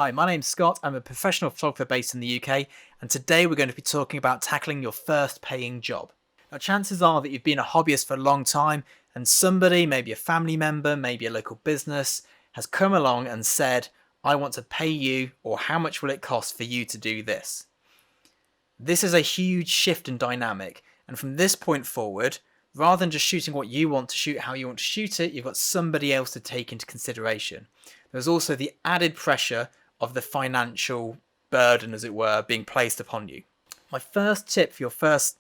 Hi, my name's Scott. I'm a professional photographer based in the UK, and today we're going to be talking about tackling your first paying job. Now, chances are that you've been a hobbyist for a long time, and somebody, maybe a family member, maybe a local business, has come along and said, I want to pay you, or how much will it cost for you to do this? This is a huge shift in dynamic, and from this point forward, rather than just shooting what you want to shoot, how you want to shoot it, you've got somebody else to take into consideration. There's also the added pressure of the financial burden, as it were, being placed upon you. The first tip for your first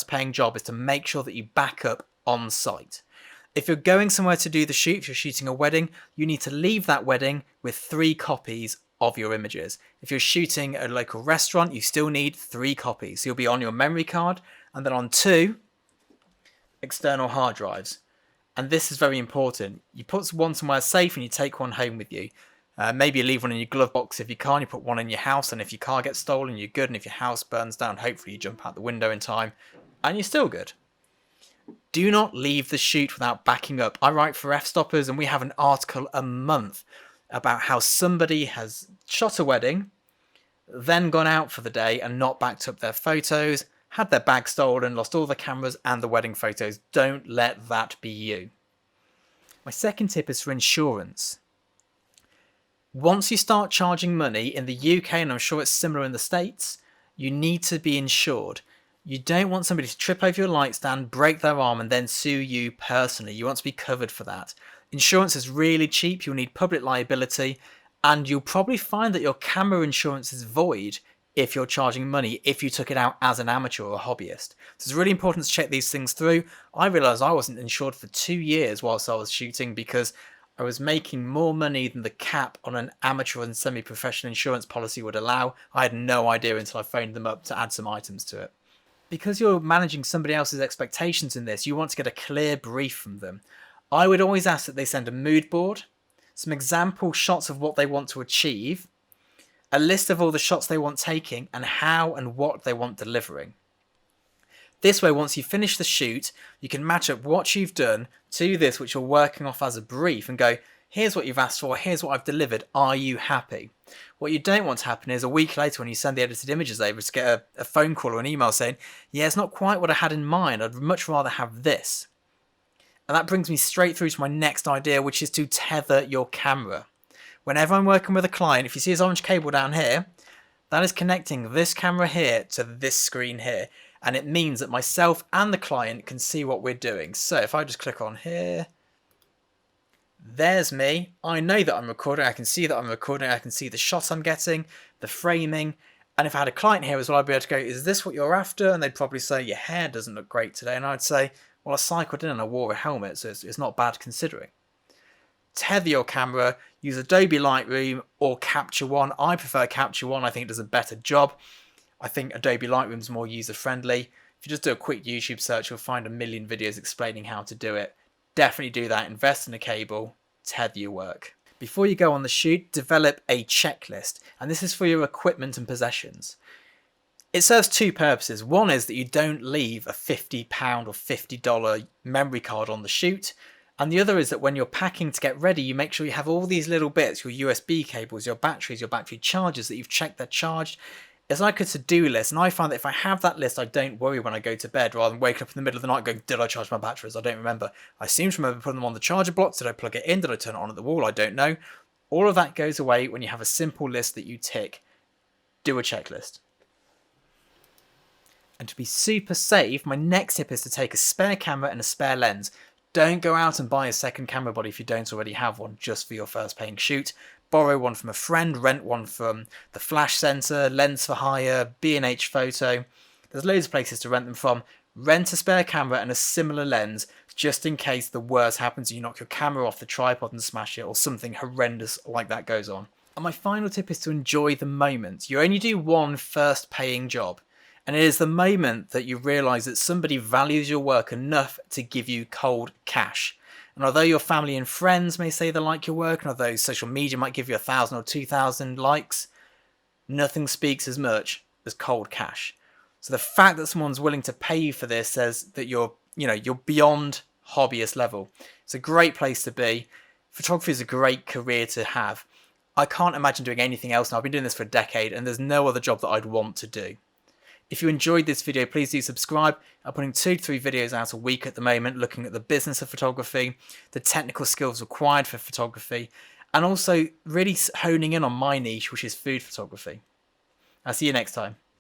paying job is to make sure that you back up on site. If you're going somewhere to do the shoot, if you're shooting a wedding, you need to leave that wedding with 3 copies of your images. If you're shooting a local restaurant, you still need 3 copies. So you'll be on your memory card and then on 2 external hard drives. And this is very important. You put one somewhere safe and you take one home with you. Maybe you leave one in your glove box if you can. You put one in your house, and if your car gets stolen, you're good. And if your house burns down, hopefully you jump out the window in time and you're still good. Do not leave the shoot without backing up. I write for F-Stoppers, and we have an article a month about how somebody has shot a wedding, then gone out for the day and not backed up their photos, had their bag stolen, lost all the cameras and the wedding photos. Don't let that be you. My second tip is for insurance. Once you start charging money in the UK, and I'm sure it's similar in the States, you need to be insured. You don't want somebody to trip over your light stand, break their arm, and then sue you personally. You want to be covered for that. Insurance is really cheap. You'll need public liability, and you'll probably find that your camera insurance is void if you're charging money, if you took it out as an amateur or a hobbyist. So it's really important to check these things through. I realised I wasn't insured for 2 years whilst I was shooting because I was making more money than the cap on an amateur and semi-professional insurance policy would allow. I had no idea until I phoned them up to add some items to it. Because you're managing somebody else's expectations in this, you want to get a clear brief from them. I would always ask that they send a mood board, some example shots of what they want to achieve, a list of all the shots they want taking, and how and what they want delivering. This way, once you finish the shoot, you can match up what you've done to this, which you're working off as a brief, and go, here's what you've asked for, here's what I've delivered, are you happy? What you don't want to happen is a week later when you send the edited images over to get a phone call or an email saying, yeah, it's not quite what I had in mind, I'd much rather have this. And that brings me straight through to my next idea, which is to tether your camera. Whenever I'm working with a client, if you see this orange cable down here, that is connecting this camera here to this screen here. And it means that myself and the client can see what we're doing. So if I just click on here, there's me. I know that I'm recording. I can see that I'm recording. I can see the shot I'm getting, the framing. And if I had a client here as well, I'd be able to go, is this what you're after? And they'd probably say, your hair doesn't look great today. And I'd say, well, I cycled in and I wore a helmet, so it's not bad considering. Tether your camera, use Adobe Lightroom or Capture One. I prefer Capture One. I think it does a better job. I think Adobe Lightroom is more user-friendly. If you just do a quick YouTube search, you'll find a million videos explaining how to do it. Definitely do that. Invest in a cable. Tether your work. Before you go on the shoot, develop a checklist. And this is for your equipment and possessions. It serves 2 purposes. One is that you don't leave a £50 or $50 memory card on the shoot. And the other is that when you're packing to get ready, you make sure you have all these little bits, your USB cables, your batteries, your battery chargers, that you've checked they're charged. It's like a to-do list, and I find that if I have that list, I don't worry when I go to bed, rather than waking up in the middle of the night going, did I charge my batteries? I don't remember. I seem to remember putting them on the charger block. Did I plug it in? Did I turn it on at the wall? I don't know. All of that goes away when you have a simple list that you tick. Do a checklist. And to be super safe, my next tip is to take a spare camera and a spare lens. Don't go out and buy a second camera body if you don't already have one just for your first paying shoot. Borrow one from a friend, rent one from the Flash Centre, Lens for Hire, B&H Photo. There's loads of places to rent them from. Rent a spare camera and a similar lens just in case the worst happens and you knock your camera off the tripod and smash it or something horrendous like that goes on. And my final tip is to enjoy the moment. You only do one first paying job. And it is the moment that you realise that somebody values your work enough to give you cold cash. And although your family and friends may say they like your work, and although social media might give you 1,000 or 2,000 likes, nothing speaks as much as cold cash. So the fact that someone's willing to pay you for this says that you're beyond hobbyist level. It's a great place to be. Photography is a great career to have. I can't imagine doing anything else now. I've been doing this for a decade and there's no other job that I'd want to do. If you enjoyed this video, please do subscribe. I'm putting 2 to 3 videos out a week at the moment, looking at the business of photography, the technical skills required for photography, and also really honing in on my niche, which is food photography. I'll see you next time.